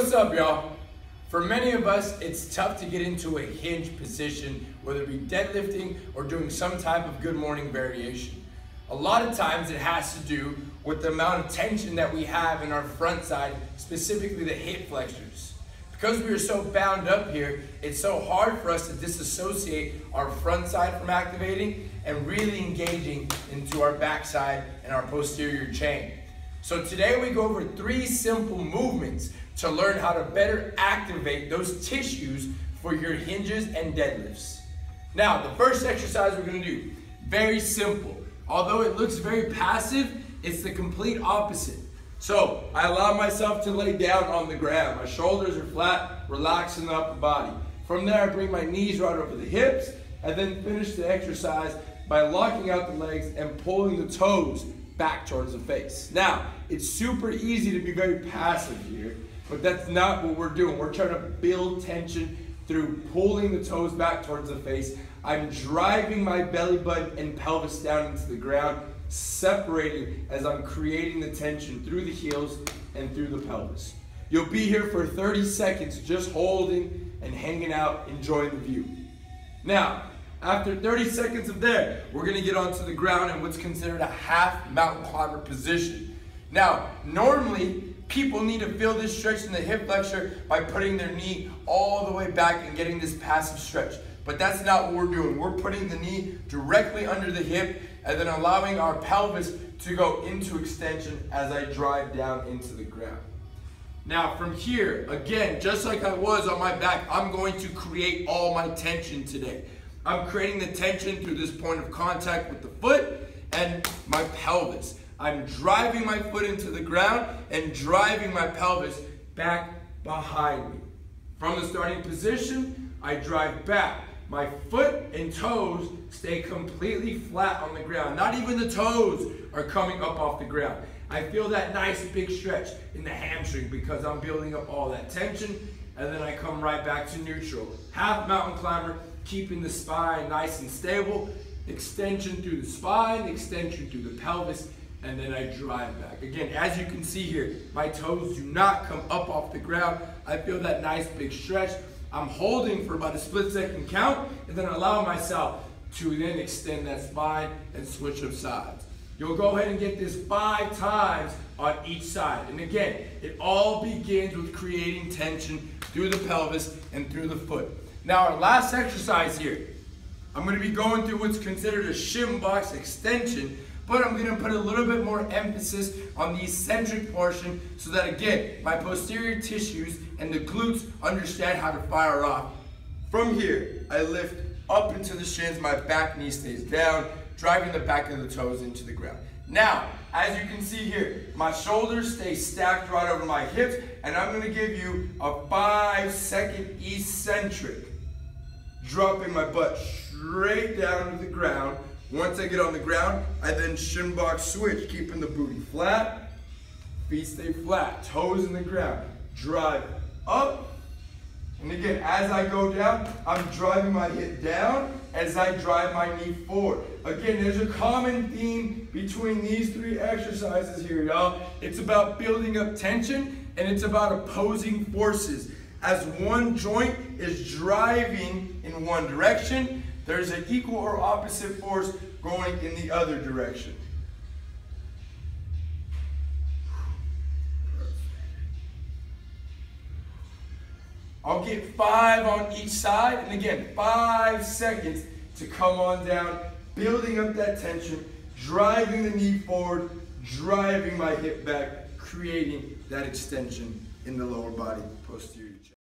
What's up, y'all? For many of us, it's tough to get into a hinge position, whether it be deadlifting or doing some type of good morning variation. A lot of times it has to do with the amount of tension that we have in our front side, specifically the hip flexors. Because we are so bound up here, it's so hard for us to disassociate our front side from activating and really engaging into our back side and our posterior chain. So today we go over 3 simple movements to learn how to better activate those tissues for your hinges and deadlifts. Now, the first exercise we're gonna do, very simple. Although it looks very passive, it's the complete opposite. So I allow myself to lay down on the ground. My shoulders are flat, relaxing the upper body. From there, I bring my knees right over the hips, and then finish the exercise by locking out the legs and pulling the toes back towards the face. Now, it's super easy to be very passive here, but that's not what we're doing. We're trying to build tension through pulling the toes back towards the face. I'm driving my belly button and pelvis down into the ground, separating as I'm creating the tension through the heels and through the pelvis. You'll be here for 30 seconds just holding and hanging out, enjoying the view. Now, after 30 seconds of there, we're gonna get onto the ground in what's considered a half mountain climber position. Now, normally, people need to feel this stretch in the hip flexor by putting their knee all the way back and getting this passive stretch. But that's not what we're doing. We're putting the knee directly under the hip and then allowing our pelvis to go into extension as I drive down into the ground. Now from here, again, just like I was on my back, I'm going to create all my tension today. I'm creating the tension through this point of contact with the foot and my pelvis. I'm driving my foot into the ground and driving my pelvis back behind me. From the starting position, I drive back. My foot and toes stay completely flat on the ground. Not even the toes are coming up off the ground. I feel that nice big stretch in the hamstring because I'm building up all that tension, and then I come right back to neutral. Half mountain climber, keeping the spine nice and stable, extension through the spine, extension through the pelvis, and then I drive back. Again, as you can see here, my toes do not come up off the ground. I feel that nice big stretch. I'm holding for about a split-second count, and then allow myself to then extend that spine and switch of sides. You'll go ahead and get this 5 times on each side. And again, it all begins with creating tension through the pelvis and through the foot. Now, our last exercise here, I'm going to be going through what's considered a SHINBOX extension, but I'm going to put a little bit more emphasis on the eccentric portion so that, again, my posterior tissues and the glutes understand how to fire off. From here, I lift up into the shins, my back knee stays down, driving the back of the toes into the ground. Now, as you can see here, my shoulders stay stacked right over my hips, and I'm going to give you a 5-second eccentric, dropping my butt straight down to the ground. Once I get on the ground, I then SHINBOX switch, keeping the booty flat, feet stay flat, toes in the ground, drive up, and again, as I go down, I'm driving my hip down as I drive my knee forward. Again, there's a common theme between these 3 exercises here, y'all. It's about building up tension, and it's about opposing forces. As one joint is driving in one direction, there's an equal or opposite force going in the other direction. I'll get 5 on each side, and again, 5 seconds to come on down, building up that tension, driving the knee forward, driving my hip back, creating that extension in the lower body, posterior chain.